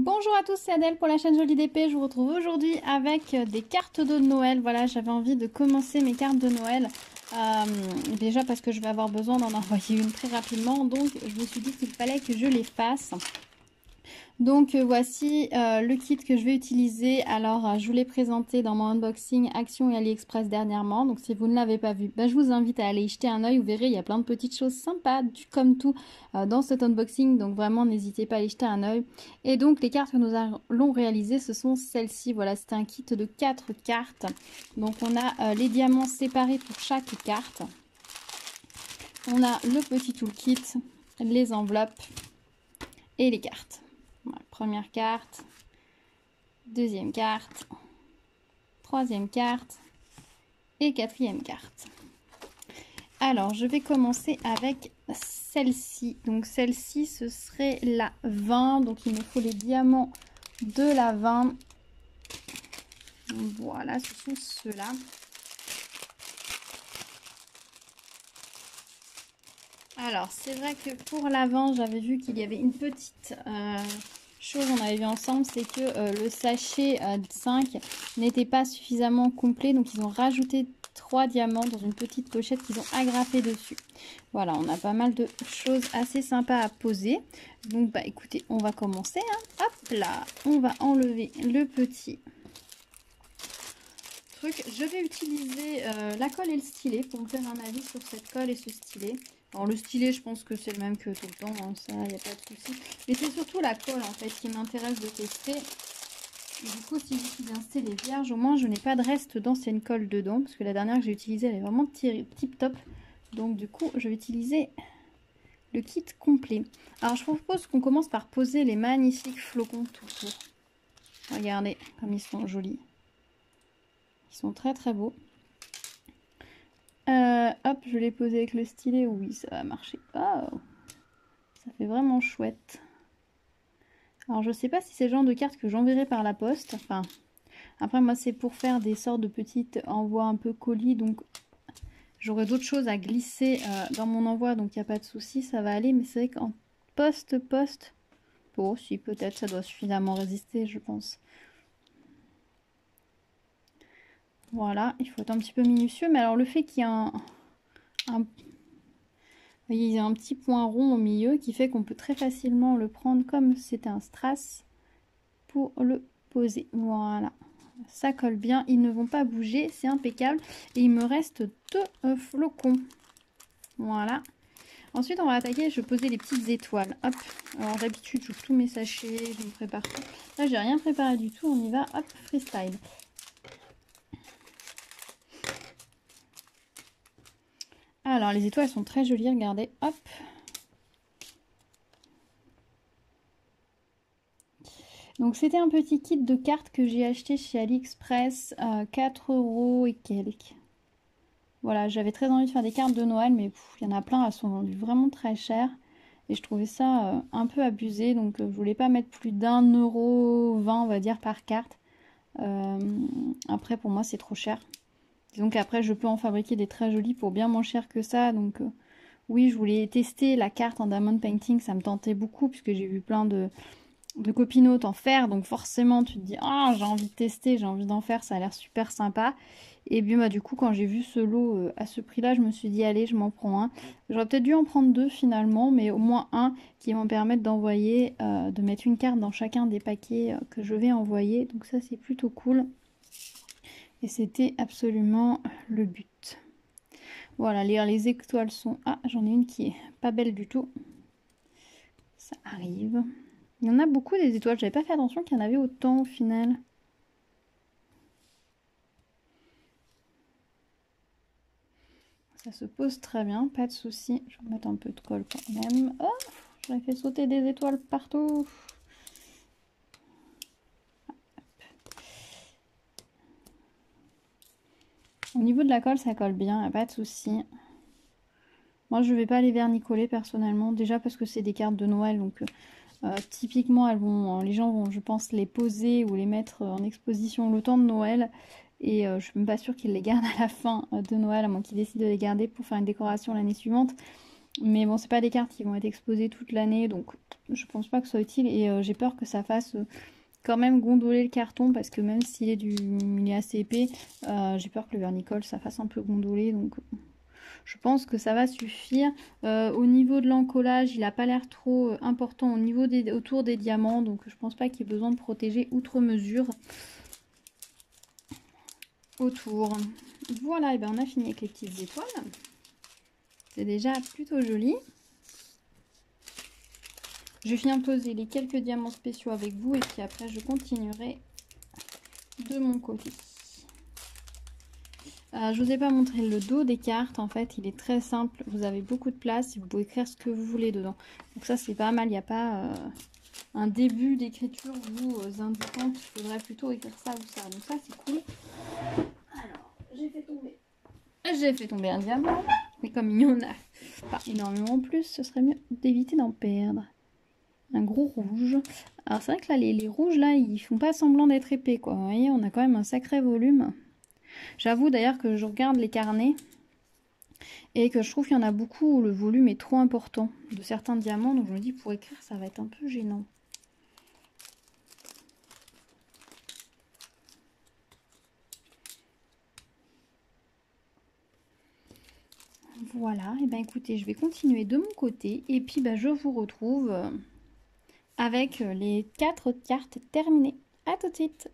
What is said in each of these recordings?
Bonjour à tous, c'est Adèle pour la chaîne Jolie d'Épée. Je vous retrouve aujourd'hui avec des cartes de Noël. Voilà, j'avais envie de commencer mes cartes de Noël. Déjà parce que je vais avoir besoin d'en envoyer une très rapidement. Donc je me suis dit qu'il fallait que je les fasse. Donc voici le kit que je vais utiliser. Alors je vous l'ai présenté dans mon unboxing Action et AliExpress dernièrement. Donc si vous ne l'avez pas vu, je vous invite à aller y jeter un oeil. Vous verrez, il y a plein de petites choses sympas comme tout dans cet unboxing. Donc vraiment n'hésitez pas à aller jeter un oeil. Et donc les cartes que nous allons réaliser, ce sont celles-ci. Voilà, c'est un kit de 4 cartes. Donc on a les diamants séparés pour chaque carte. On a le petit toolkit, les enveloppes et les cartes. Voilà, première carte, deuxième carte, troisième carte et quatrième carte. Alors, je vais commencer avec celle-ci. Donc, celle-ci, ce serait la 20. Donc, il me faut les diamants de la 20. Voilà, ce sont ceux-là. Alors, c'est vrai que pour la 20, j'avais vu qu'il y avait une petite chose, on avait vu ensemble, c'est que le sachet 5 n'était pas suffisamment complet. Donc, ils ont rajouté 3 diamants dans une petite pochette qu'ils ont agrafée dessus. Voilà, on a pas mal de choses assez sympas à poser. Donc, écoutez, on va commencer. Hein. Hop là, on va enlever le petit truc. Je vais utiliser la colle et le stylet pour me faire un avis sur cette colle et ce stylet. Alors le stylet, je pense que c'est le même que tout le temps, hein, ça, il n'y a pas de souci. Mais c'est surtout la colle en fait qui m'intéresse de tester. Et du coup, si j'utilise un stylet vierge, au moins je n'ai pas de reste d'ancienne colle dedans. Parce que la dernière que j'ai utilisée, elle est vraiment tip top. Donc du coup, je vais utiliser le kit complet. Alors je propose qu'on commence par poser les magnifiques flocons tout autour. Regardez comme ils sont jolis. Ils sont très très beaux. Hop, je l'ai posé avec le stylet. Oui, ça va marcher. Oh, ça fait vraiment chouette. Alors, je sais pas si c'est le genre de carte que j'enverrai par la poste. Enfin, après, moi, c'est pour faire des sortes de petites envois un peu colis. Donc, j'aurai d'autres choses à glisser dans mon envoi. Donc, il n'y a pas de souci, ça va aller. Mais c'est vrai qu'en poste, bon, si, peut-être, ça doit suffisamment résister, je pense. Voilà, il faut être un petit peu minutieux. Mais alors, le fait qu'il y a il y a un petit point rond au milieu qui fait qu'on peut très facilement le prendre comme c'était un strass pour le poser. Voilà, ça colle bien, ils ne vont pas bouger, c'est impeccable. Et il me reste 2 flocons. Voilà. Ensuite, on va attaquer, je vais poser les petites étoiles. Hop, alors d'habitude, j'ouvre tous mes sachets, je me prépare tout. Là, j'ai rien préparé du tout, on y va, hop, freestyle. Alors, les étoiles sont très jolies, regardez, hop. Donc, c'était un petit kit de cartes que j'ai acheté chez AliExpress, 4 € et quelques. Voilà, j'avais très envie de faire des cartes de Noël, mais il y en a plein, elles sont vendues vraiment très chères. Et je trouvais ça un peu abusé, donc je voulais pas mettre plus d'1,20 €, on va dire, par carte. Après, pour moi, c'est trop cher. Disons qu'après, je peux en fabriquer des très jolies pour bien moins cher que ça. Donc oui, je voulais tester la carte en diamond painting, ça me tentait beaucoup, puisque j'ai vu plein de copinotes en faire. Donc forcément, tu te dis, ah, j'ai envie de tester, j'ai envie d'en faire, ça a l'air super sympa. Et bien du coup, quand j'ai vu ce lot à ce prix-là, je me suis dit, allez, je m'en prends un. J'aurais peut-être dû en prendre 2 finalement, mais au moins un qui vont me permettre d'envoyer, de mettre une carte dans chacun des paquets que je vais envoyer. Donc ça, c'est plutôt cool. Et c'était absolument le but. Voilà, les étoiles sont... Ah, j'en ai une qui est pas belle du tout. Ça arrive. Il y en a beaucoup des étoiles. J'avais pas fait attention qu'il y en avait autant au final. Ça se pose très bien, pas de souci. Je vais remettre un peu de colle quand même. Oh, j'aurais fait sauter des étoiles partout. Au niveau de la colle, ça colle bien, pas de souci. Moi, je vais pas les vernicoller personnellement. Déjà parce que c'est des cartes de Noël, donc typiquement, les gens vont, je pense, les poser ou les mettre en exposition le temps de Noël. Et je suis même pas sûre qu'ils les gardent à la fin de Noël, à moins qu'ils décident de les garder pour faire une décoration l'année suivante. Mais bon, c'est pas des cartes qui vont être exposées toute l'année, donc je pense pas que ce soit utile. Et j'ai peur que ça fasse quand même gondoler le carton, parce que même s'il est assez épais, j'ai peur que le vernicole ça fasse un peu gondoler, donc je pense que ça va suffire. Au niveau de l'encollage, il n'a pas l'air trop important autour des diamants, donc je pense pas qu'il y ait besoin de protéger outre mesure autour. Voilà, et ben on a fini avec les petites étoiles. C'est déjà plutôt joli. Je viens poser les quelques diamants spéciaux avec vous et puis après je continuerai de mon côté. Je vous ai pas montré le dos des cartes. En fait, il est très simple. Vous avez beaucoup de place et vous pouvez écrire ce que vous voulez dedans. Donc ça, c'est pas mal. Il n'y a pas un début d'écriture vous indiquant qu'il faudrait plutôt écrire ça ou ça. Donc ça, c'est cool. Alors, j'ai fait tomber un diamant. Mais comme il y en a pas énormément en plus, ce serait mieux d'éviter d'en perdre. Un gros rouge. Alors c'est vrai que là, les rouges, là, ils font pas semblant d'être épais, quoi. Vous voyez, on a quand même un sacré volume. J'avoue d'ailleurs que je regarde les carnets et que je trouve qu'il y en a beaucoup où le volume est trop important de certains diamants. Donc je me dis, pour écrire, ça va être un peu gênant. Voilà, et ben écoutez, je vais continuer de mon côté et puis ben, je vous retrouve avec les 4 cartes terminées. À tout de suite.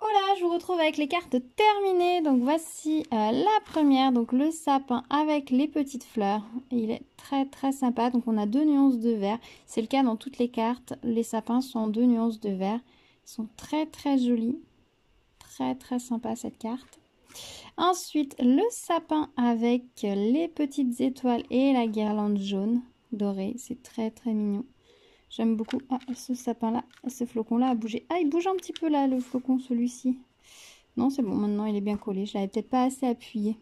Voilà, je vous retrouve avec les cartes terminées. Donc voici la première, donc le sapin avec les petites fleurs. Et il est très très sympa. Donc on a 2 nuances de vert. C'est le cas dans toutes les cartes. Les sapins sont en 2 nuances de vert. Ils sont très très jolis. Très très sympa cette carte. Ensuite, le sapin avec les petites étoiles et la guirlande jaune dorée. C'est très très mignon. J'aime beaucoup. Ah, ce sapin-là, ce flocon-là a bougé. Ah, il bouge un petit peu là, le flocon, celui-ci. Non, c'est bon, maintenant il est bien collé. Je l'avais peut-être pas assez appuyé.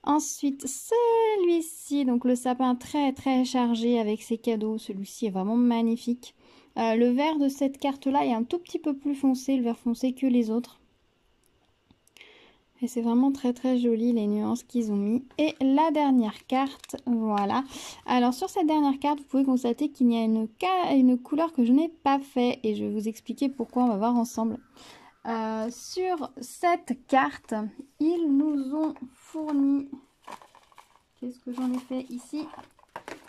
Ensuite, celui-ci, donc le sapin très très chargé avec ses cadeaux. Celui-ci est vraiment magnifique. Le vert de cette carte-là est un tout petit peu plus foncé, le vert foncé que les autres. Et c'est vraiment très très joli les nuances qu'ils ont mis. Et la dernière carte, voilà. Alors sur cette dernière carte, vous pouvez constater qu'il y a une couleur que je n'ai pas fait. Et je vais vous expliquer pourquoi, on va voir ensemble. Sur cette carte, ils nous ont fourni... Qu'est-ce que j'en ai fait ici?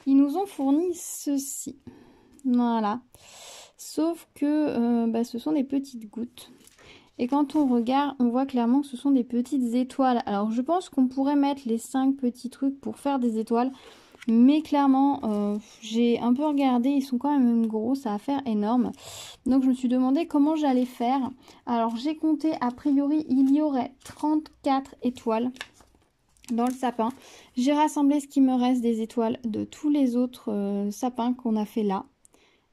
Ils nous ont fourni ceci. Voilà. Sauf que ce sont des petites gouttes. Et quand on regarde, on voit clairement que ce sont des petites étoiles. Alors je pense qu'on pourrait mettre les 5 petits trucs pour faire des étoiles. Mais clairement, j'ai un peu regardé, ils sont quand même gros, ça va faire énorme. Donc je me suis demandé comment j'allais faire. Alors j'ai compté, a priori, il y aurait 34 étoiles dans le sapin. J'ai rassemblé ce qui me reste des étoiles de tous les autres sapins qu'on a fait là.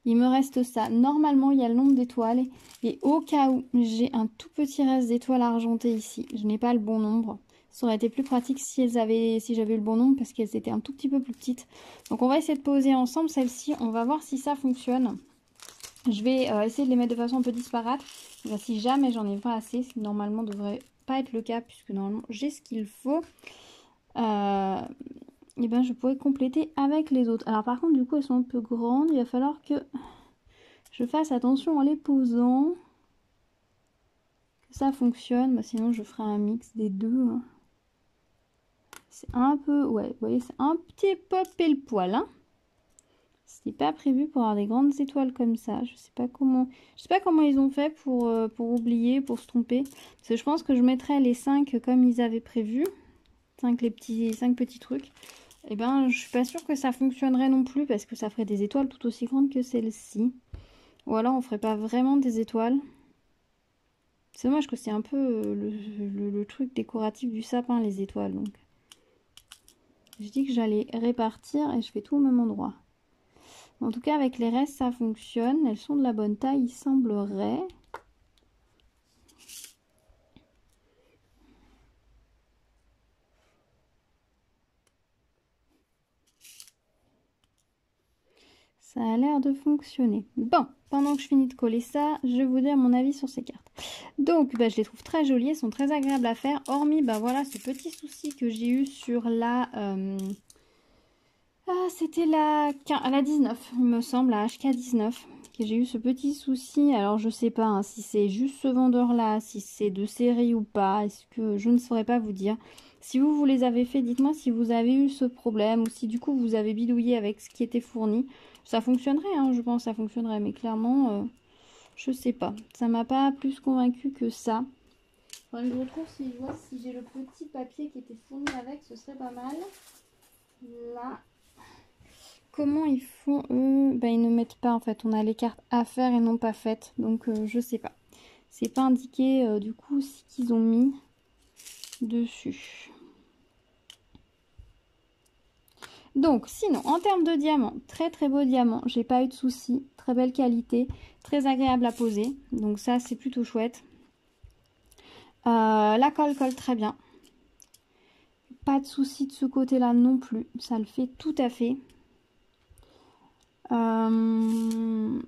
Il me reste ça. Normalement, il y a le nombre d'étoiles. Et au cas où j'ai un tout petit reste d'étoiles argentées ici, je n'ai pas le bon nombre. Ça aurait été plus pratique si j'avais eu le bon nombre parce qu'elles étaient un tout petit peu plus petites. Donc on va essayer de poser ensemble celles-ci. On va voir si ça fonctionne. Je vais essayer de les mettre de façon un peu disparate. Enfin, si jamais j'en ai pas assez, ce qui normalement devrait pas être le cas puisque normalement j'ai ce qu'il faut. Et ben je pourrais compléter avec les autres. Alors par contre du coup elles sont un peu grandes. Il va falloir que je fasse attention en les posant. Que ça fonctionne. Bah, sinon je ferai un mix des deux. Hein. C'est un peu... Ouais, vous voyez, c'est un petit peu pile poil. Hein. C'était pas prévu pour avoir des grandes étoiles comme ça. Je sais pas comment ils ont fait pour oublier, pour se tromper. Parce que je pense que je mettrais les 5 comme ils avaient prévu. 5 petits trucs. Et ben je suis pas sûre que ça fonctionnerait non plus. Parce que ça ferait des étoiles tout aussi grandes que celle-ci. Ou alors on ferait pas vraiment des étoiles. C'est dommage que c'est un peu le truc décoratif du sapin, les étoiles. Donc je dis que j'allais répartir et je fais tout au même endroit. En tout cas, avec les restes, ça fonctionne. Elles sont de la bonne taille, il semblerait. Ça a l'air de fonctionner. Bon, pendant que je finis de coller ça, je vais vous dire mon avis sur ces cartes. Donc, je les trouve très jolies, elles sont très agréables à faire. Hormis, voilà, ce petit souci que j'ai eu sur la... c'était la 19, il me semble, la HK19. Que j'ai eu ce petit souci. Alors, je sais pas hein, si c'est juste ce vendeur-là, si c'est de série ou pas. Est-ce que je ne saurais pas vous dire. Si vous les avez fait, dites-moi si vous avez eu ce problème ou si du coup vous avez bidouillé avec ce qui était fourni. Ça fonctionnerait, hein, je pense, ça fonctionnerait. Mais clairement, je sais pas. Ça m'a pas plus convaincu que ça. Faudrait que je retrouve si je vois si j'ai le petit papier qui était fourni avec, ce serait pas mal. Là. Comment ils font eux? Ils ne mettent pas en fait. On a les cartes à faire et non pas faites. Donc je sais pas. C'est pas indiqué du coup ce qu'ils ont mis dessus. Donc sinon en termes de diamants, très très beau diamant. J'ai pas eu de soucis. Très belle qualité. Très agréable à poser. Donc ça c'est plutôt chouette. La colle très bien. Pas de soucis de ce côté là non plus. Ça le fait tout à fait. Elles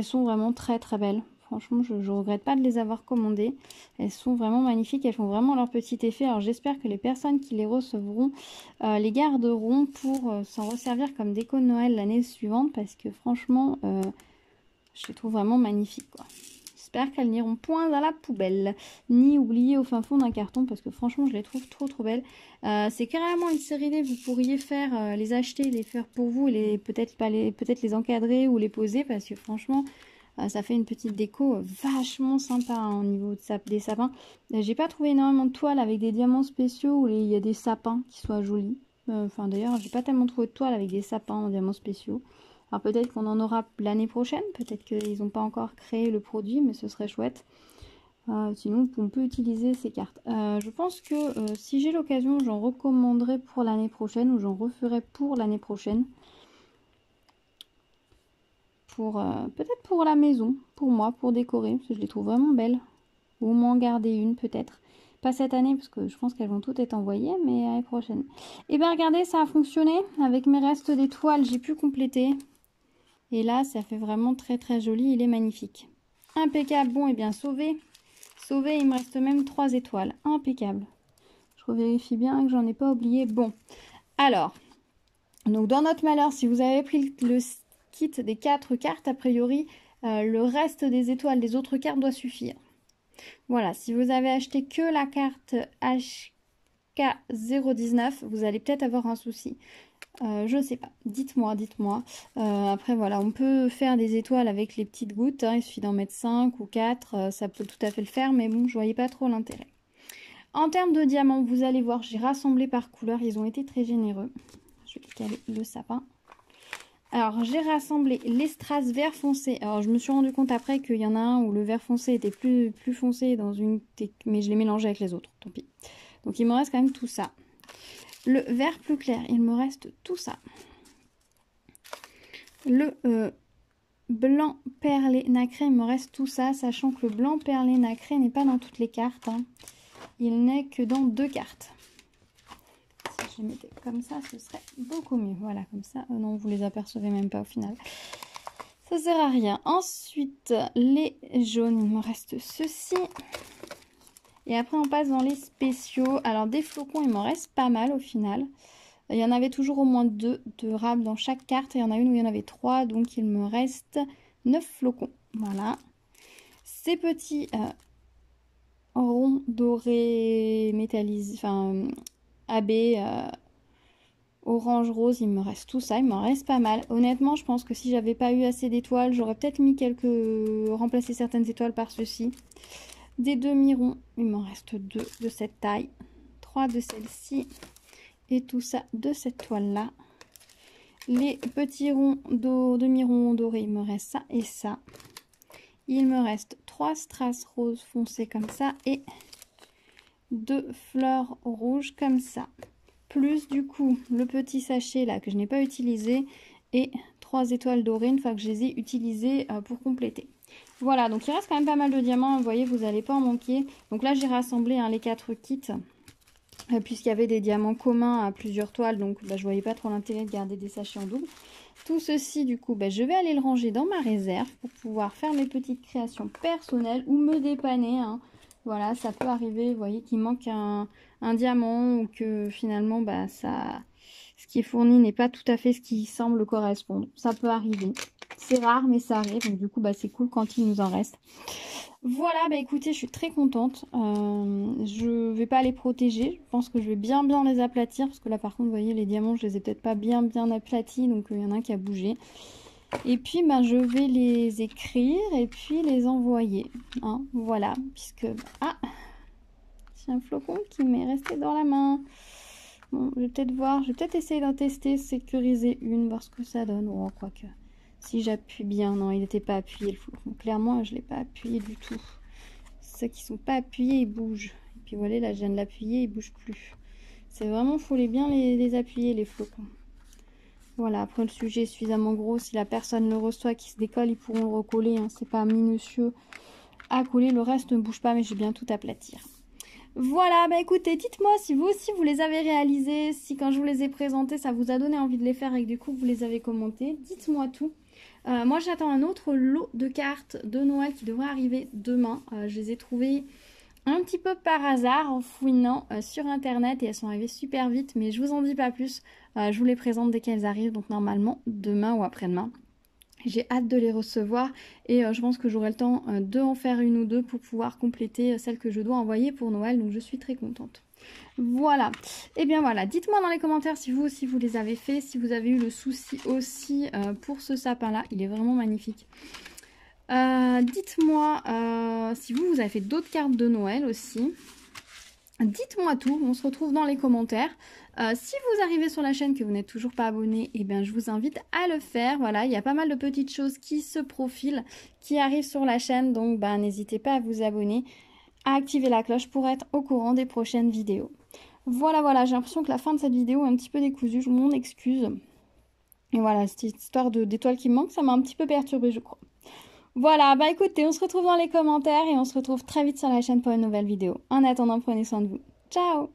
sont vraiment très très belles. Franchement, je ne regrette pas de les avoir commandées. Elles sont vraiment magnifiques. Elles font vraiment leur petit effet. Alors j'espère que les personnes qui les recevront les garderont pour s'en resservir comme déco de Noël l'année suivante. Parce que franchement, je les trouve vraiment magnifiques, quoi. J'espère qu'elles n'iront point à la poubelle, ni oubliées au fin fond d'un carton, parce que franchement, je les trouve trop trop belles. C'est carrément une série D, vous pourriez faire, les acheter, les faire pour vous, et peut-être les encadrer ou les poser, parce que franchement, ça fait une petite déco vachement sympa hein, au niveau des sapins. J'ai pas trouvé énormément de toiles avec des diamants spéciaux où il y a des sapins qui soient jolis. Enfin d'ailleurs, j'ai pas tellement trouvé de toiles avec des sapins en diamants spéciaux. Alors peut-être qu'on en aura l'année prochaine, peut-être qu'ils n'ont pas encore créé le produit, mais ce serait chouette. Sinon, on peut utiliser ces cartes. Je pense que si j'ai l'occasion, j'en recommanderai pour l'année prochaine ou j'en referai pour l'année prochaine. pour peut-être pour la maison, pour moi, pour décorer, parce que je les trouve vraiment belles. Ou au moins garder une peut-être. Pas cette année, parce que je pense qu'elles vont toutes être envoyées, mais l'année prochaine. Et bien regardez, ça a fonctionné. Avec mes restes d'étoiles, j'ai pu compléter. Et là, ça fait vraiment très très joli. Il est magnifique. Impeccable. Bon, et bien sauvé. Sauvé, il me reste même 3 étoiles. Impeccable. Je revérifie bien que j'en ai pas oublié. Bon, alors, donc dans notre malheur, si vous avez pris le kit des 4 cartes, a priori, le reste des étoiles des autres cartes doit suffire. Voilà, si vous avez acheté que la carte HK019, vous allez peut-être avoir un souci. Je ne sais pas, dites-moi. Après, voilà, on peut faire des étoiles avec les petites gouttes. Hein, il suffit d'en mettre 5 ou 4, ça peut tout à fait le faire, mais bon, je voyais pas trop l'intérêt. En termes de diamants, vous allez voir, j'ai rassemblé par couleur. Ils ont été très généreux. Je vais caler le sapin. Alors, j'ai rassemblé les strass vert foncé. Alors, je me suis rendu compte après qu'il y en a un où le vert foncé était plus foncé dans une... Mais je l'ai mélangé avec les autres, tant pis. Donc, il me reste quand même tout ça. Le vert plus clair, il me reste tout ça. Le blanc perlé nacré, il me reste tout ça, sachant que le blanc perlé nacré n'est pas dans toutes les cartes. Hein. Il n'est que dans 2 cartes. Si je les mettais comme ça, ce serait beaucoup mieux. Voilà, comme ça. Non, vous les apercevez même pas au final. Ça sert à rien. Ensuite, les jaunes, il me reste ceci. Et après, on passe dans les spéciaux. Alors, des flocons, il m'en reste pas mal au final. Il y en avait toujours au moins 2 de rames dans chaque carte. Et il y en a une où il y en avait 3. Donc, il me reste 9 flocons. Voilà. Ces petits ronds dorés métallisés, enfin, AB, orange rose, il me reste tout ça. Il m'en reste pas mal. Honnêtement, je pense que si j'avais pas eu assez d'étoiles, j'aurais peut-être mis remplacé certaines étoiles par ceci. Des demi-ronds, il m'en reste 2 de cette taille, 3 de celle-ci et tout ça de cette toile-là. Les petits ronds demi-ronds dorés, il me reste ça et ça. Il me reste 3 strass roses foncées comme ça et 2 fleurs rouges comme ça. Plus du coup le petit sachet là que je n'ai pas utilisé et 3 étoiles dorées une fois que je les ai utilisées pour compléter. Voilà, donc il reste quand même pas mal de diamants, vous voyez, vous n'allez pas en manquer. Donc là, j'ai rassemblé hein, les 4 kits, puisqu'il y avait des diamants communs à plusieurs toiles, donc je ne voyais pas trop l'intérêt de garder des sachets en double. Tout ceci, du coup, je vais aller le ranger dans ma réserve pour pouvoir faire mes petites créations personnelles ou me dépanner. Hein. Voilà, ça peut arriver, vous voyez, qu'il manque un diamant ou que finalement, ce qui est fourni n'est pas tout à fait ce qui semble correspondre. Ça peut arriver. C'est rare, mais ça arrive. Donc, du coup, c'est cool quand il nous en reste. Voilà, écoutez, je suis très contente. Je vais pas les protéger. Je pense que je vais bien les aplatir. Parce que là, par contre, vous voyez, les diamants, je les ai peut-être pas bien aplatis. Donc, il y en a un qui a bougé. Et puis, je vais les écrire et puis les envoyer. Hein, voilà, puisque... Ah, j'ai un flocon qui m'est resté dans la main. Bon, je vais peut-être voir. Je vais peut-être essayer d'en tester, sécuriser une, voir ce que ça donne. Oh, quoique... Si j'appuie bien, non, il n'était pas appuyé le flocon. Clairement, je ne l'ai pas appuyé du tout. Ceux qui ne sont pas appuyés, ils bougent. Et puis voilà, là, je viens de l'appuyer, il ne bouge plus. C'est vraiment, il faut bien les appuyer, les flocons. Voilà, après le sujet est suffisamment gros. Si la personne le reçoit, qui se décolle, ils pourront le recoller. Hein. C'est pas minutieux à coller. Le reste ne bouge pas, mais j'ai bien tout aplatir. Voilà, écoutez, dites-moi si vous aussi vous les avez réalisés, si quand je vous les ai présentés, ça vous a donné envie de les faire et que du coup vous les avez commentés. Dites-moi tout. Moi j'attends un autre lot de cartes de Noël qui devrait arriver demain. Je les ai trouvées un petit peu par hasard en fouinant sur internet et elles sont arrivées super vite, mais je vous en dis pas plus. Je vous les présente dès qu'elles arrivent, donc normalement demain ou après-demain. J'ai hâte de les recevoir et je pense que j'aurai le temps de en faire une ou deux pour pouvoir compléter celles que je dois envoyer pour Noël. Donc je suis très contente. Voilà. Et bien voilà, dites-moi dans les commentaires si vous aussi vous les avez fait, si vous avez eu le souci aussi pour ce sapin-là. Il est vraiment magnifique. Dites-moi si vous avez fait d'autres cartes de Noël aussi. Dites-moi tout, on se retrouve dans les commentaires. Si vous arrivez sur la chaîne que vous n'êtes toujours pas abonné, eh bien je vous invite à le faire. Voilà, il y a pas mal de petites choses qui se profilent, qui arrivent sur la chaîne. Donc n'hésitez pas à vous abonner, à activer la cloche pour être au courant des prochaines vidéos. Voilà, j'ai l'impression que la fin de cette vidéo est un petit peu décousue, je m'en excuse. Et voilà, cette histoire d'étoiles qui me manque, ça m'a un petit peu perturbée, je crois. Voilà, bah écoutez, on se retrouve dans les commentaires et on se retrouve très vite sur la chaîne pour une nouvelle vidéo. En attendant, prenez soin de vous. Ciao!